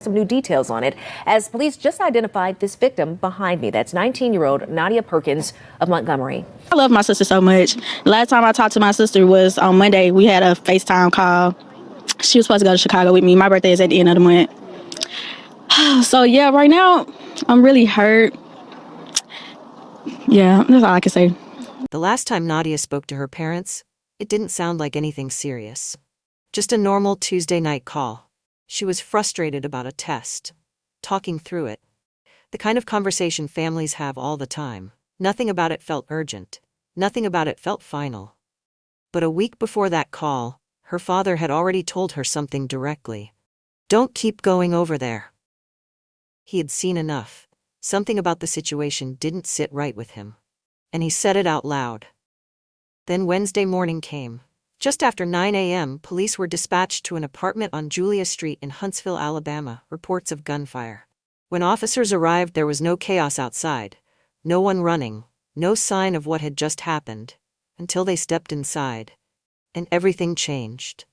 Some new details on it as police just identified this victim behind me. That's 19-year-old Nadia Perkins of Montgomery. I love my sister so much. Last time I talked to my sister was on Monday. We had a FaceTime call. She was supposed to go to Chicago with me. My birthday is at the end of the month. So yeah, right now I'm really hurt. Yeah, that's all I can say. The last time Nadia spoke to her parents, it didn't sound like anything serious. Just a normal Tuesday night call. She was frustrated about a test, talking through it. The kind of conversation families have all the time. Nothing about it felt urgent. Nothing about it felt final. But a week before that call, her father had already told her something directly. Don't keep going over there. He had seen enough. Something about the situation didn't sit right with him. And he said it out loud. Then Wednesday morning came. Just after 9 a.m., police were dispatched to an apartment on Julia Street in Huntsville, Alabama, reports of gunfire. When officers arrived, there was no chaos outside, no one running, no sign of what had just happened, until they stepped inside. And everything changed.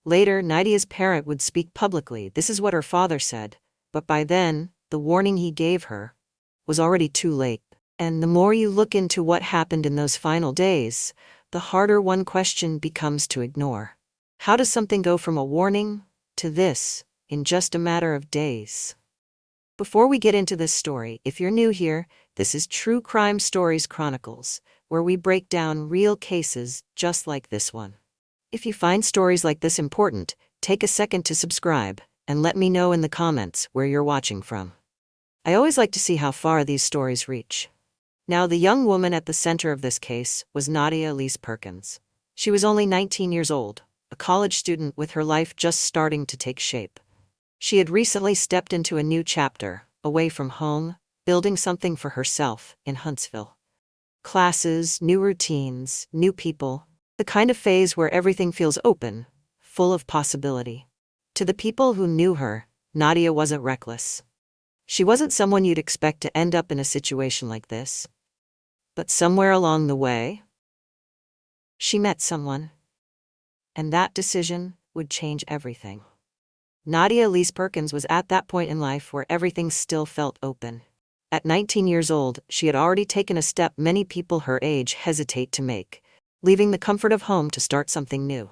Later, Nadia's parent would speak publicly. This is what her father said, but by then, the warning he gave her was already too late. And the more you look into what happened in those final days, the harder one question becomes to ignore. How does something go from a warning to this in just a matter of days? Before we get into this story, if you're new here, this is True Crime Stories Chronicles, where we break down real cases just like this one. If you find stories like this important, take a second to subscribe and let me know in the comments where you're watching from. I always like to see how far these stories reach. Now, the young woman at the center of this case was Nadia Elise Perkins. She was only 19 years old, a college student with her life just starting to take shape. She had recently stepped into a new chapter, away from home, building something for herself in Huntsville. Classes, new routines, new people, the kind of phase where everything feels open, full of possibility. To the people who knew her, Nadia wasn't reckless. She wasn't someone you'd expect to end up in a situation like this. But somewhere along the way, she met someone. And that decision would change everything. Nadia Elise Perkins was at that point in life where everything still felt open. At 19 years old, she had already taken a step many people her age hesitate to make, leaving the comfort of home to start something new.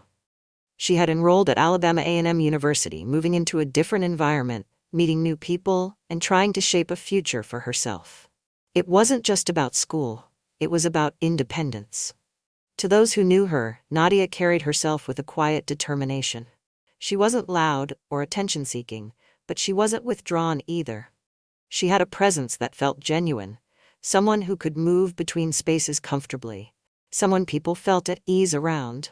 She had enrolled at Alabama A&M University, moving into a different environment, meeting new people, and trying to shape a future for herself. It wasn't just about school. It was about independence. To those who knew her, Nadia carried herself with a quiet determination. She wasn't loud or attention-seeking, but she wasn't withdrawn either. She had a presence that felt genuine, someone who could move between spaces comfortably, someone people felt at ease around.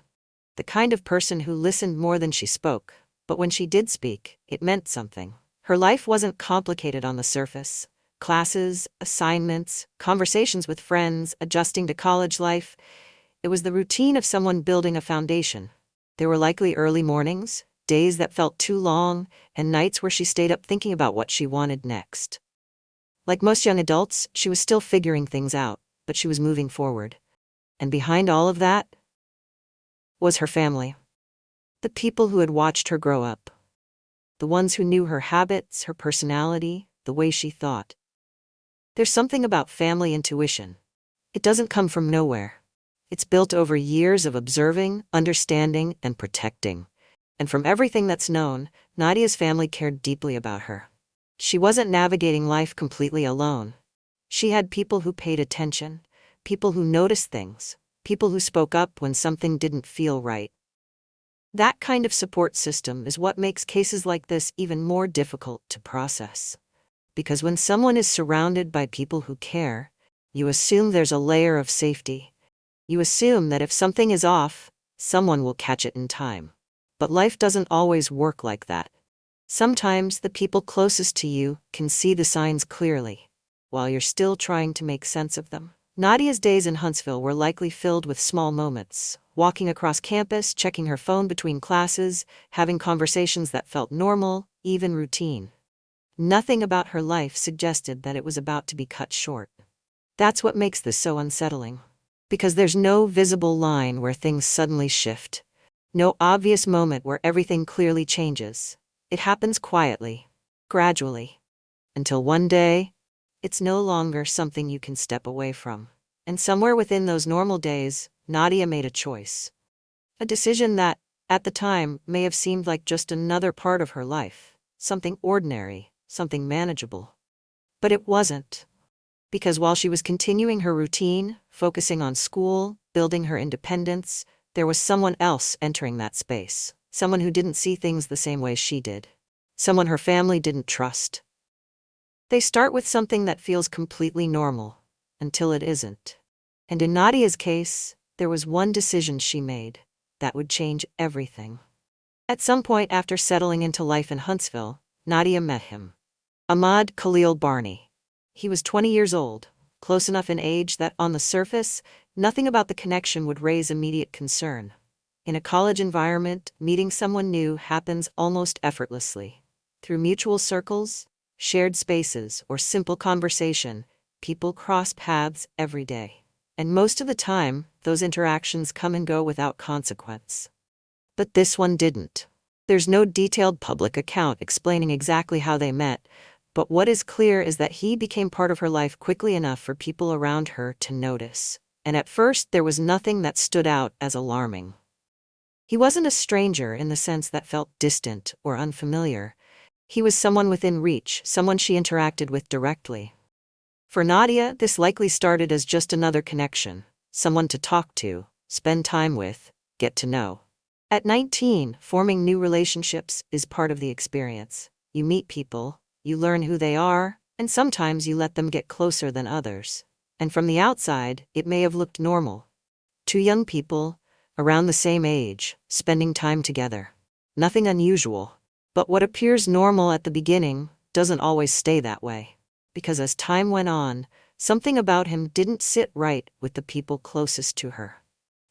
The kind of person who listened more than she spoke, but when she did speak, it meant something. Her life wasn't complicated on the surface. Classes, assignments, conversations with friends, adjusting to college life. It was the routine of someone building a foundation. There were likely early mornings, days that felt too long, and nights where she stayed up thinking about what she wanted next. Like most young adults, she was still figuring things out, but she was moving forward. And behind all of that was her family. The people who had watched her grow up. The ones who knew her habits, her personality, the way she thought. There's something about family intuition. It doesn't come from nowhere. It's built over years of observing, understanding, and protecting. And from everything that's known, Nadia's family cared deeply about her. She wasn't navigating life completely alone. She had people who paid attention, people who noticed things, people who spoke up when something didn't feel right. That kind of support system is what makes cases like this even more difficult to process. Because when someone is surrounded by people who care, you assume there's a layer of safety. You assume that if something is off, someone will catch it in time. But life doesn't always work like that. Sometimes the people closest to you can see the signs clearly, while you're still trying to make sense of them. Nadia's days in Huntsville were likely filled with small moments, walking across campus, checking her phone between classes, having conversations that felt normal, even routine. Nothing about her life suggested that it was about to be cut short. That's what makes this so unsettling. Because there's no visible line where things suddenly shift. No obvious moment where everything clearly changes. It happens quietly. gradually, until one day, it's no longer something you can step away from. And somewhere within those normal days, Nadia made a choice. A decision that, at the time, may have seemed like just another part of her life, something ordinary, something manageable. But it wasn't. Because while she was continuing her routine, focusing on school, building her independence, there was someone else entering that space. Someone who didn't see things the same way she did. Someone her family didn't trust. They start with something that feels completely normal, until it isn't. And in Nadia's case, there was one decision she made that would change everything. At some point after settling into life in Huntsville, Nadia met him. Ahmad Khalil Barney. He was 20 years old, close enough in age that on the surface, nothing about the connection would raise immediate concern. In a college environment, meeting someone new happens almost effortlessly. Through mutual circles, shared spaces, or simple conversation, people cross paths every day. And most of the time, those interactions come and go without consequence. But this one didn't. There's no detailed public account explaining exactly how they met, but what is clear is that he became part of her life quickly enough for people around her to notice. And at first, there was nothing that stood out as alarming. He wasn't a stranger in the sense that felt distant or unfamiliar. He was someone within reach, someone she interacted with directly. For Nadia, this likely started as just another connection, someone to talk to, spend time with, get to know. At 19, forming new relationships is part of the experience. You meet people, you learn who they are, and sometimes you let them get closer than others. And from the outside, it may have looked normal. Two young people, around the same age, spending time together. Nothing unusual. But what appears normal at the beginning doesn't always stay that way. Because as time went on, something about him didn't sit right with the people closest to her.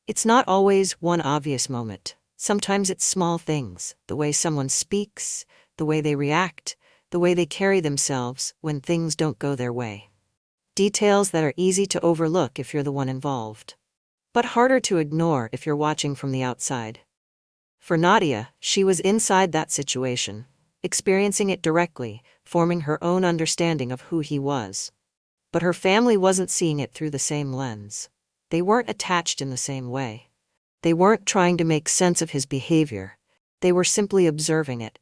It's not always one obvious moment. Sometimes it's small things, the way someone speaks, the way they react, the way they carry themselves when things don't go their way. Details that are easy to overlook if you're the one involved, but harder to ignore if you're watching from the outside. For Nadia, she was inside that situation, experiencing it directly, forming her own understanding of who he was. But her family wasn't seeing it through the same lens. They weren't attached in the same way. They weren't trying to make sense of his behavior. They were simply observing it.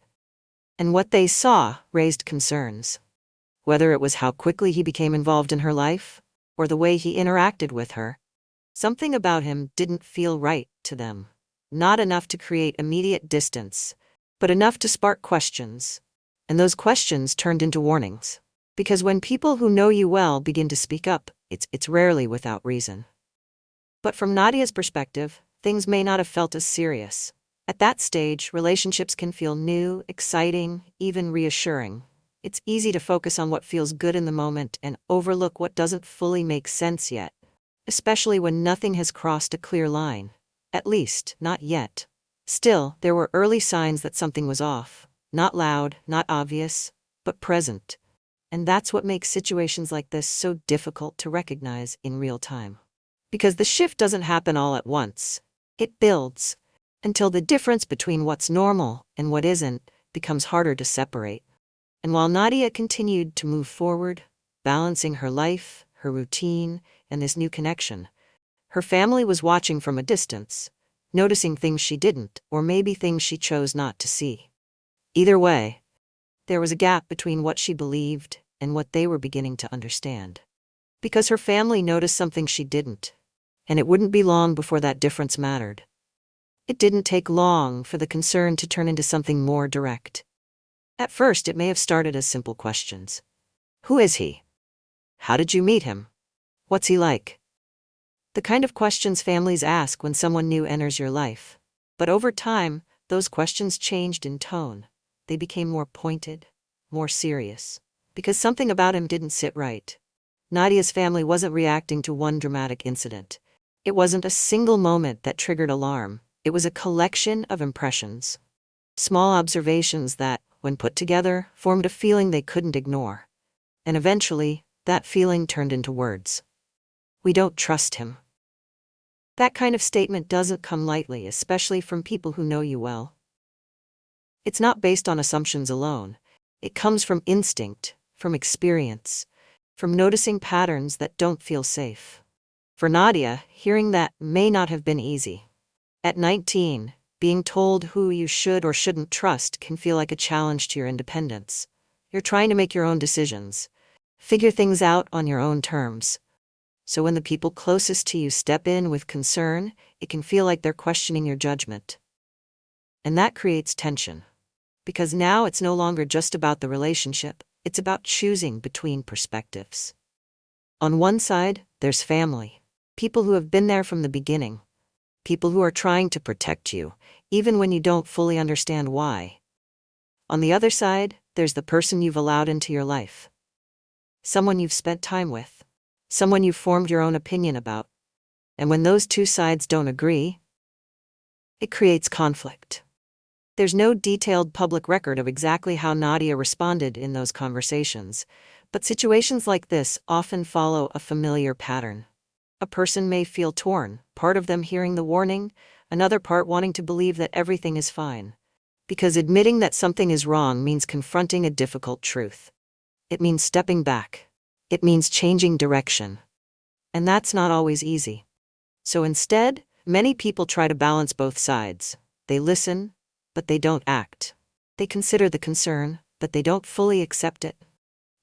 And what they saw raised concerns. Whether it was how quickly he became involved in her life, or the way he interacted with her, something about him didn't feel right to them. Not enough to create immediate distance, but enough to spark questions. And those questions turned into warnings. Because when people who know you well begin to speak up, it's rarely without reason. But from Nadia's perspective, things may not have felt as serious. At that stage, relationships can feel new, exciting, even reassuring. It's easy to focus on what feels good in the moment and overlook what doesn't fully make sense yet, especially when nothing has crossed a clear line. At least, not yet. Still, there were early signs that something was off. Not loud, not obvious, but present. And that's what makes situations like this so difficult to recognize in real time. Because the shift doesn't happen all at once. It builds, until the difference between what's normal and what isn't becomes harder to separate. And while Nadia continued to move forward, balancing her life, her routine, and this new connection, her family was watching from a distance, noticing things she didn't, or maybe things she chose not to see. Either way, there was a gap between what she believed and what they were beginning to understand. Because her family noticed something she didn't, and it wouldn't be long before that difference mattered. It didn't take long for the concern to turn into something more direct. At first, it may have started as simple questions. Who is he? How did you meet him? What's he like? The kind of questions families ask when someone new enters your life. But over time, those questions changed in tone. They became more pointed, more serious. Because something about him didn't sit right. Nadia's family wasn't reacting to one dramatic incident. It wasn't a single moment that triggered alarm. It was a collection of impressions. Small observations that, when put together, formed a feeling they couldn't ignore. And eventually, that feeling turned into words. We don't trust him. That kind of statement doesn't come lightly, especially from people who know you well. It's not based on assumptions alone. It comes from instinct, from experience, from noticing patterns that don't feel safe. For Nadia, hearing that may not have been easy. At 19, being told who you should or shouldn't trust can feel like a challenge to your independence. You're trying to make your own decisions, figure things out on your own terms. So when the people closest to you step in with concern, it can feel like they're questioning your judgment. And that creates tension. Because now it's no longer just about the relationship, it's about choosing between perspectives. On one side, there's family. People who have been there from the beginning. People who are trying to protect you, even when you don't fully understand why. On the other side, there's the person you've allowed into your life. Someone you've spent time with. Someone you've formed your own opinion about. And when those two sides don't agree, it creates conflict. There's no detailed public record of exactly how Nadia responded in those conversations, but situations like this often follow a familiar pattern. A person may feel torn, part of them hearing the warning, another part wanting to believe that everything is fine. Because admitting that something is wrong means confronting a difficult truth. It means stepping back. It means changing direction. And that's not always easy. So instead, many people try to balance both sides. They listen, but they don't act. They consider the concern, but they don't fully accept it.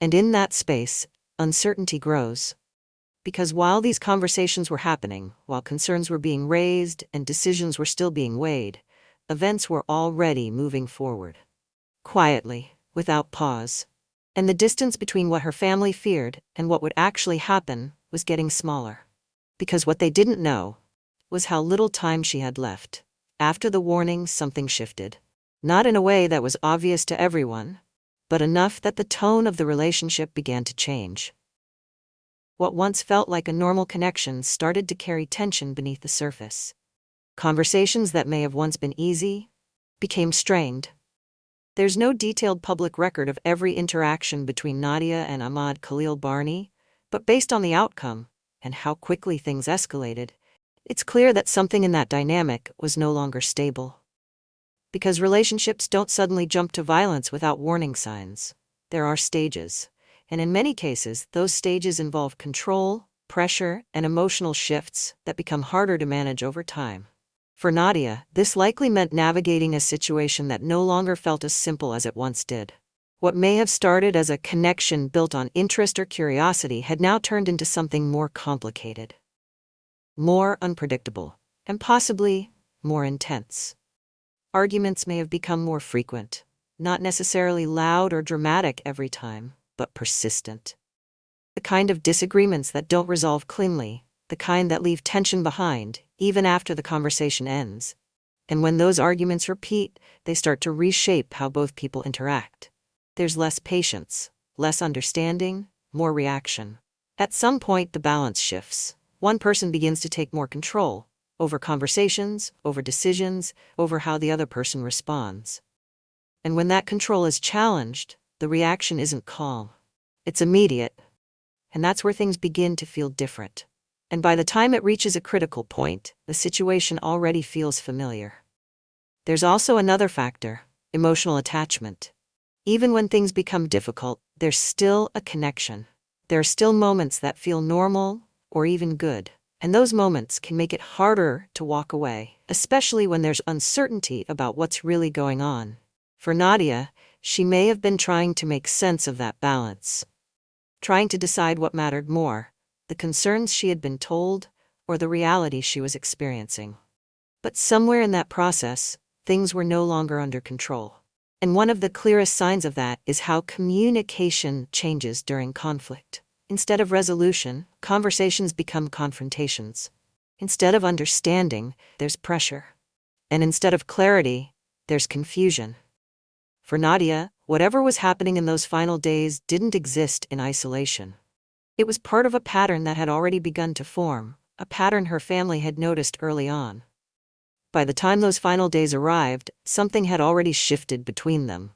And in that space, uncertainty grows. Because while these conversations were happening, while concerns were being raised and decisions were still being weighed, events were already moving forward. Quietly, without pause. And the distance between what her family feared and what would actually happen was getting smaller. Because what they didn't know was how little time she had left. After the warning, something shifted. Not in a way that was obvious to everyone, but enough that the tone of the relationship began to change. What once felt like a normal connection started to carry tension beneath the surface. Conversations that may have once been easy became strained. There's no detailed public record of every interaction between Nadia and Ahmad Khalil Barney, but based on the outcome and how quickly things escalated, it's clear that something in that dynamic was no longer stable. Because relationships don't suddenly jump to violence without warning signs. There are stages. And in many cases, those stages involve control, pressure, and emotional shifts that become harder to manage over time. For Nadia, this likely meant navigating a situation that no longer felt as simple as it once did. What may have started as a connection built on interest or curiosity had now turned into something more complicated, more unpredictable, and possibly more intense. Arguments may have become more frequent, not necessarily loud or dramatic every time, but persistent. The kind of disagreements that don't resolve cleanly, the kind that leave tension behind, even after the conversation ends. And when those arguments repeat, they start to reshape how both people interact. There's less patience, less understanding, more reaction. At some point, the balance shifts. One person begins to take more control over conversations, over decisions, over how the other person responds. And when that control is challenged, the reaction isn't calm. It's immediate. And that's where things begin to feel different. And by the time it reaches a critical point, the situation already feels familiar. There's also another factor, emotional attachment. Even when things become difficult, there's still a connection. There are still moments that feel normal or even good. And those moments can make it harder to walk away, especially when there's uncertainty about what's really going on. For Nadia, she may have been trying to make sense of that balance. Trying to decide what mattered more, the concerns she had been told or the reality she was experiencing. But somewhere in that process, things were no longer under control. And one of the clearest signs of that is how communication changes during conflict. Instead of resolution, conversations become confrontations. Instead of understanding, there's pressure. And instead of clarity, there's confusion. For Nadia, whatever was happening in those final days didn't exist in isolation. It was part of a pattern that had already begun to form, a pattern her family had noticed early on. By the time those final days arrived, something had already shifted between them.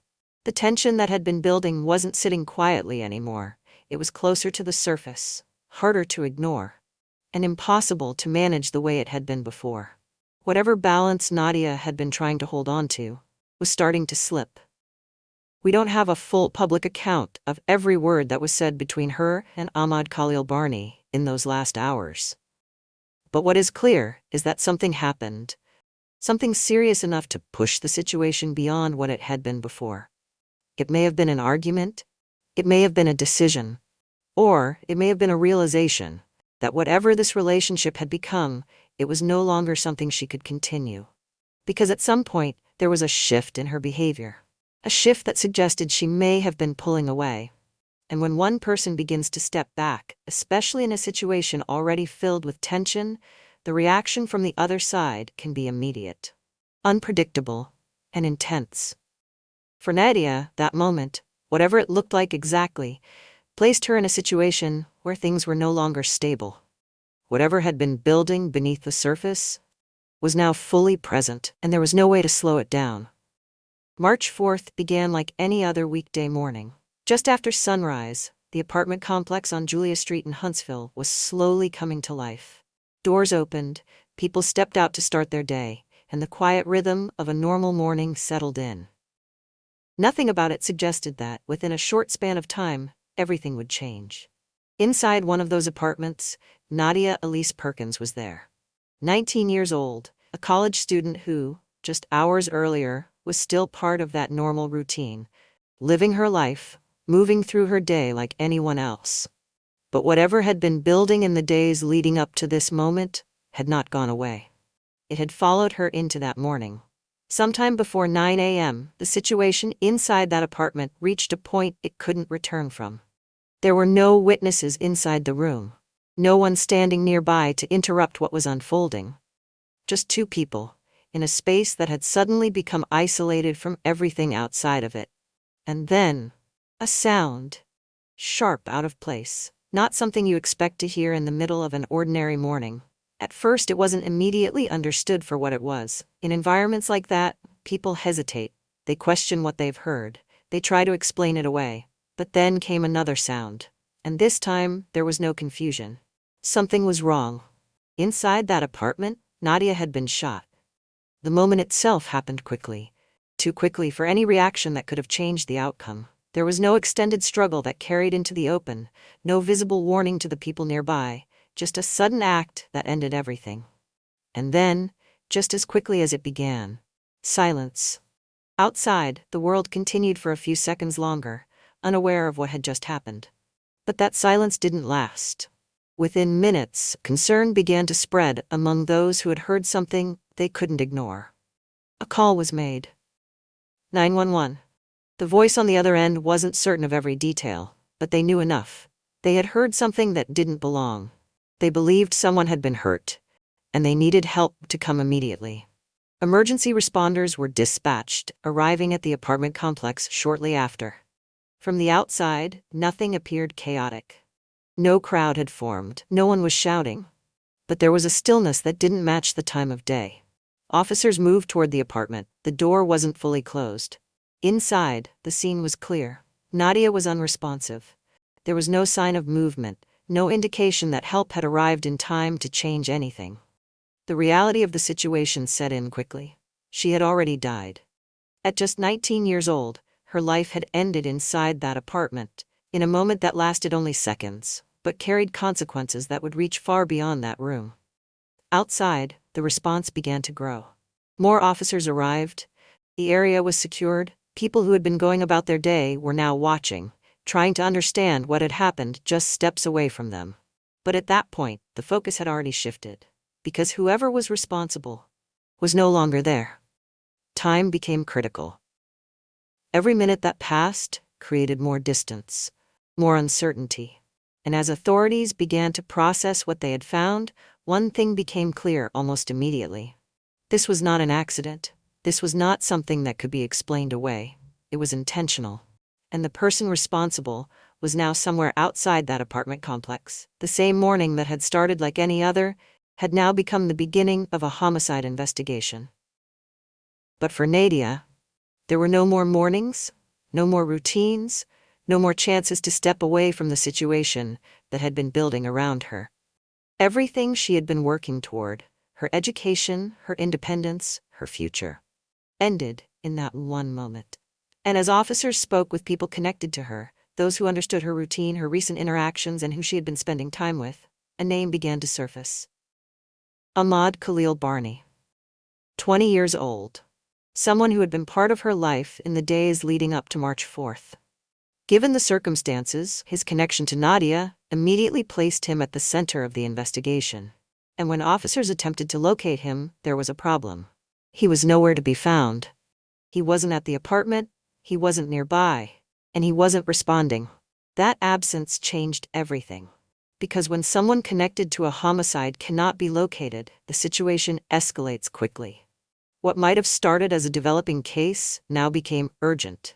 The tension that had been building wasn't sitting quietly anymore. It was closer to the surface, harder to ignore, and impossible to manage the way it had been before. Whatever balance Nadia had been trying to hold on to was starting to slip. We don't have a full public account of every word that was said between her and Ahmad Khalil Barney in those last hours. But what is clear is that something happened, something serious enough to push the situation beyond what it had been before. It may have been an argument, it may have been a decision, or it may have been a realization that whatever this relationship had become, it was no longer something she could continue. Because at some point, there was a shift in her behavior. A shift that suggested she may have been pulling away. And when one person begins to step back, especially in a situation already filled with tension, the reaction from the other side can be immediate, unpredictable, and intense. For Nadia, that moment, whatever it looked like exactly, placed her in a situation where things were no longer stable. Whatever had been building beneath the surface was now fully present, and there was no way to slow it down. March 4th began like any other weekday morning. Just after sunrise, the apartment complex on Julia Street in Huntsville was slowly coming to life. Doors opened, people stepped out to start their day, and the quiet rhythm of a normal morning settled in. Nothing about it suggested that, within a short span of time, everything would change. Inside one of those apartments, Nadia Elise Perkins was there. 19 years old, a college student who, just hours earlier, was still part of that normal routine, living her life, moving through her day like anyone else. But whatever had been building in the days leading up to this moment had not gone away. It had followed her into that morning. Sometime before 9 a.m., the situation inside that apartment reached a point it couldn't return from. There were no witnesses inside the room, no one standing nearby to interrupt what was unfolding. Just two people, in a space that had suddenly become isolated from everything outside of it. And then, a sound, sharp out of place, not something you expect to hear in the middle of an ordinary morning. At first, it wasn't immediately understood for what it was. In environments like that, people hesitate. They question what they've heard. They try to explain it away. But then came another sound. And this time, there was no confusion. Something was wrong. Inside that apartment, Nadia had been shot. The moment itself happened quickly. Too quickly for any reaction that could have changed the outcome. There was no extended struggle that carried into the open, no visible warning to the people nearby. Just a sudden act that ended everything. And then, just as quickly as it began, silence. Outside, the world continued for a few seconds longer, unaware of what had just happened. But that silence didn't last. Within minutes, concern began to spread among those who had heard something they couldn't ignore. A call was made. 911. The voice on the other end wasn't certain of every detail, but they knew enough. They had heard something that didn't belong. They believed someone had been hurt, and they needed help to come immediately. Emergency responders were dispatched, arriving at the apartment complex shortly after. From the outside, nothing appeared chaotic. No crowd had formed, no one was shouting. But there was a stillness that didn't match the time of day. Officers moved toward the apartment. The door wasn't fully closed. Inside, the scene was clear. Nadia was unresponsive. There was no sign of movement, no indication that help had arrived in time to change anything. The reality of the situation set in quickly. She had already died. At just 19 years old, her life had ended inside that apartment, in a moment that lasted only seconds, but carried consequences that would reach far beyond that room. Outside, the response began to grow. More officers arrived. The area was secured. People who had been going about their day were now watching, trying to understand what had happened just steps away from them. But at that point, the focus had already shifted, because whoever was responsible was no longer there. Time became critical. Every minute that passed created more distance, more uncertainty. And as authorities began to process what they had found, one thing became clear almost immediately. This was not an accident. This was not something that could be explained away. It was intentional. And the person responsible was now somewhere outside that apartment complex. The same morning that had started like any other had now become the beginning of a homicide investigation. But for Nadia, there were no more mornings, no more routines, no more chances to step away from the situation that had been building around her. Everything she had been working toward, her education, her independence, her future, ended in that one moment. And as officers spoke with people connected to her, those who understood her routine, her recent interactions, and who she had been spending time with, a name began to surface. Ahmad Khalil Barney. 20 years old. Someone who had been part of her life in the days leading up to March 4th. Given the circumstances, his connection to Nadia immediately placed him at the center of the investigation. And when officers attempted to locate him, there was a problem. He was nowhere to be found. He wasn't at the apartment, he wasn't nearby, and he wasn't responding. That absence changed everything. Because when someone connected to a homicide cannot be located, the situation escalates quickly. What might have started as a developing case now became urgent.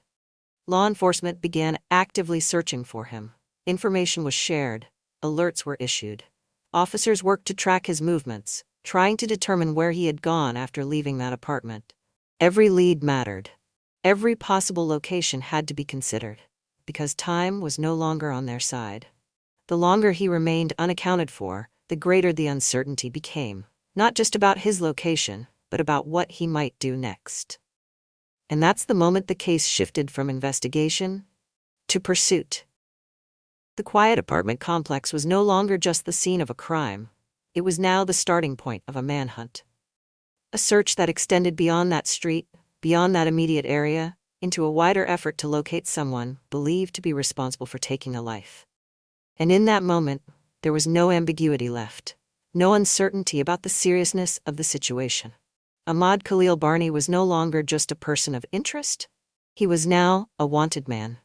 Law enforcement began actively searching for him. Information was shared, alerts were issued. Officers worked to track his movements, trying to determine where he had gone after leaving that apartment. Every lead mattered. Every possible location had to be considered, because time was no longer on their side. The longer he remained unaccounted for, the greater the uncertainty became, not just about his location, but about what he might do next. And that's the moment the case shifted from investigation to pursuit. The quiet apartment complex was no longer just the scene of a crime. It was now the starting point of a manhunt. A search that extended beyond that street, beyond that immediate area, into a wider effort to locate someone believed to be responsible for taking a life. And in that moment, there was no ambiguity left, no uncertainty about the seriousness of the situation. Ahmad Khalil Barney was no longer just a person of interest. He was now a wanted man.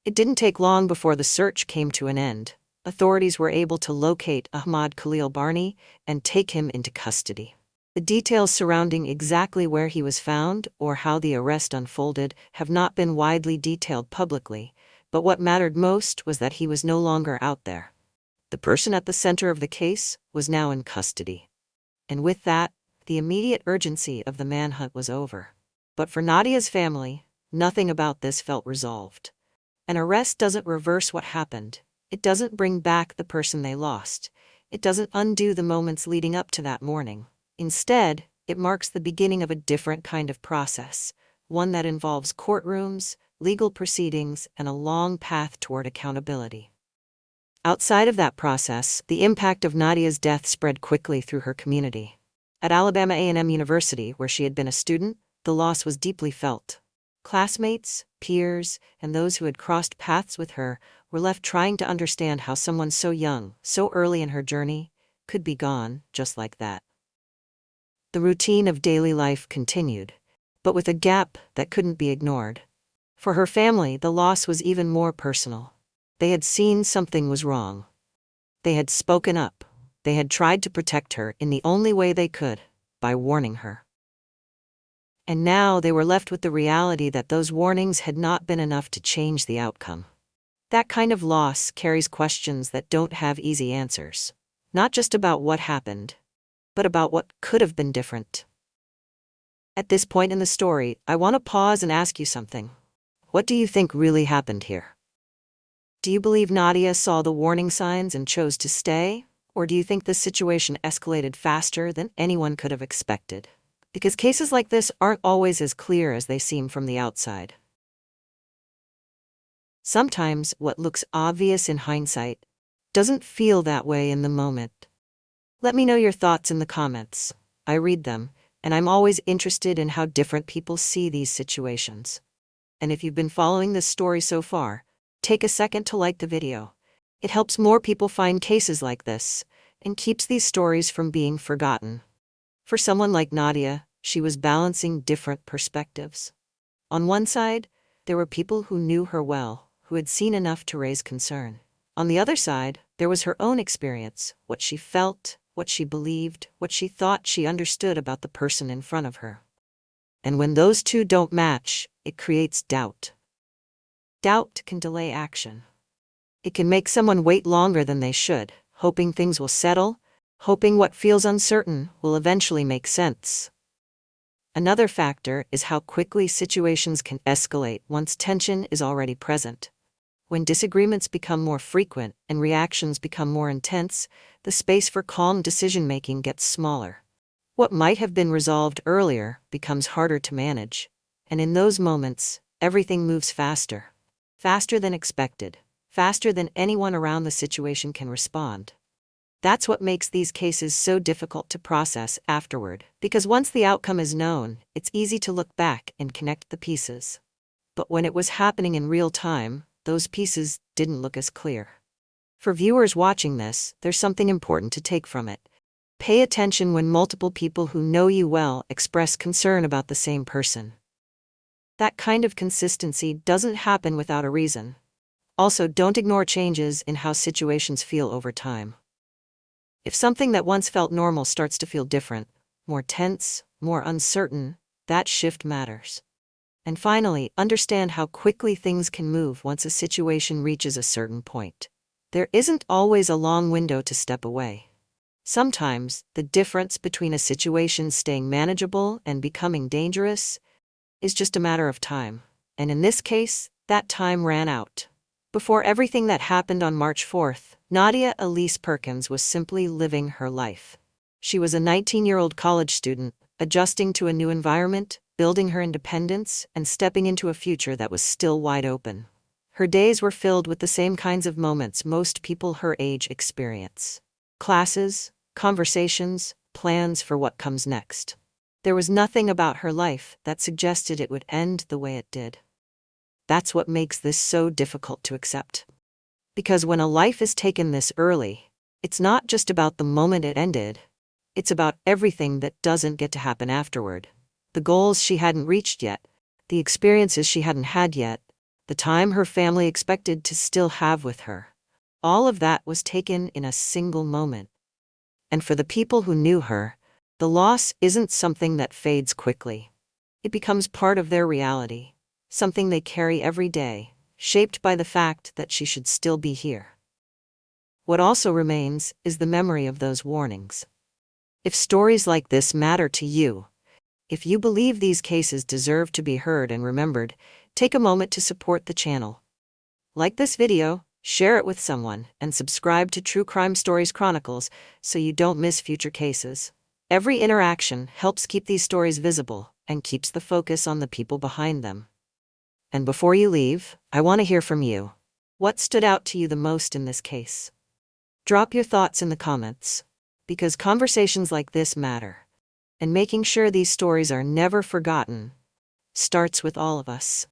It didn't take long before the search came to an end. Authorities were able to locate Ahmad Khalil Barney and take him into custody. The details surrounding exactly where he was found or how the arrest unfolded have not been widely detailed publicly, but what mattered most was that he was no longer out there. The person at the center of the case was now in custody. And with that, the immediate urgency of the manhunt was over. But for Nadia's family, nothing about this felt resolved. An arrest doesn't reverse what happened. It doesn't bring back the person they lost. It doesn't undo the moments leading up to that morning. Instead, it marks the beginning of a different kind of process, one that involves courtrooms, legal proceedings, and a long path toward accountability. Outside of that process, the impact of Nadia's death spread quickly through her community. At Alabama A&M University, where she had been a student, the loss was deeply felt. Classmates, peers, and those who had crossed paths with her were left trying to understand how someone so young, so early in her journey, could be gone just like that. The routine of daily life continued, but with a gap that couldn't be ignored. For her family, the loss was even more personal. They had seen something was wrong. They had spoken up. They had tried to protect her in the only way they could, by warning her. And now they were left with the reality that those warnings had not been enough to change the outcome. That kind of loss carries questions that don't have easy answers, not just about what happened, but about what could have been different. At this point in the story, I want to pause and ask you something. What do you think really happened here? Do you believe Nadia saw the warning signs and chose to stay? Or do you think the situation escalated faster than anyone could have expected? Because cases like this aren't always as clear as they seem from the outside. Sometimes what looks obvious in hindsight doesn't feel that way in the moment. Let me know your thoughts in the comments. I read them, and I'm always interested in how different people see these situations. And if you've been following this story so far, take a second to like the video. It helps more people find cases like this, and keeps these stories from being forgotten. For someone like Nadia, she was balancing different perspectives. On one side, there were people who knew her well, who had seen enough to raise concern. On the other side, there was her own experience, what she felt, what she believed, what she thought she understood about the person in front of her. And when those two don't match, it creates doubt. Doubt can delay action. It can make someone wait longer than they should, hoping things will settle, hoping what feels uncertain will eventually make sense. Another factor is how quickly situations can escalate once tension is already present. When disagreements become more frequent and reactions become more intense, the space for calm decision-making gets smaller. What might have been resolved earlier becomes harder to manage, and in those moments, everything moves faster. Faster than expected. Faster than anyone around the situation can respond. That's what makes these cases so difficult to process afterward, because once the outcome is known, it's easy to look back and connect the pieces. But when it was happening in real time, those pieces didn't look as clear. For viewers watching this, there's something important to take from it. Pay attention when multiple people who know you well express concern about the same person. That kind of consistency doesn't happen without a reason. Also, don't ignore changes in how situations feel over time. If something that once felt normal starts to feel different, more tense, more uncertain, that shift matters. And finally, understand how quickly things can move once a situation reaches a certain point. There isn't always a long window to step away. Sometimes, the difference between a situation staying manageable and becoming dangerous is just a matter of time. And in this case, that time ran out. Before everything that happened on March 4th, Nadia Elise Perkins was simply living her life. She was a 19-year-old college student, adjusting to a new environment, building her independence, and stepping into a future that was still wide open. Her days were filled with the same kinds of moments most people her age experience. Classes, conversations, plans for what comes next. There was nothing about her life that suggested it would end the way it did. That's what makes this so difficult to accept. Because when a life is taken this early, it's not just about the moment it ended. It's about everything that doesn't get to happen afterward. The goals she hadn't reached yet, the experiences she hadn't had yet, the time her family expected to still have with her. All of that was taken in a single moment. And for the people who knew her, the loss isn't something that fades quickly. It becomes part of their reality, something they carry every day, shaped by the fact that she should still be here. What also remains is the memory of those warnings. If stories like this matter to you, if you believe these cases deserve to be heard and remembered, take a moment to support the channel. Like this video, share it with someone, and subscribe to True Crime Stories Chronicles so you don't miss future cases. Every interaction helps keep these stories visible and keeps the focus on the people behind them. And before you leave, I want to hear from you. What stood out to you the most in this case? Drop your thoughts in the comments, because conversations like this matter, and making sure these stories are never forgotten starts with all of us.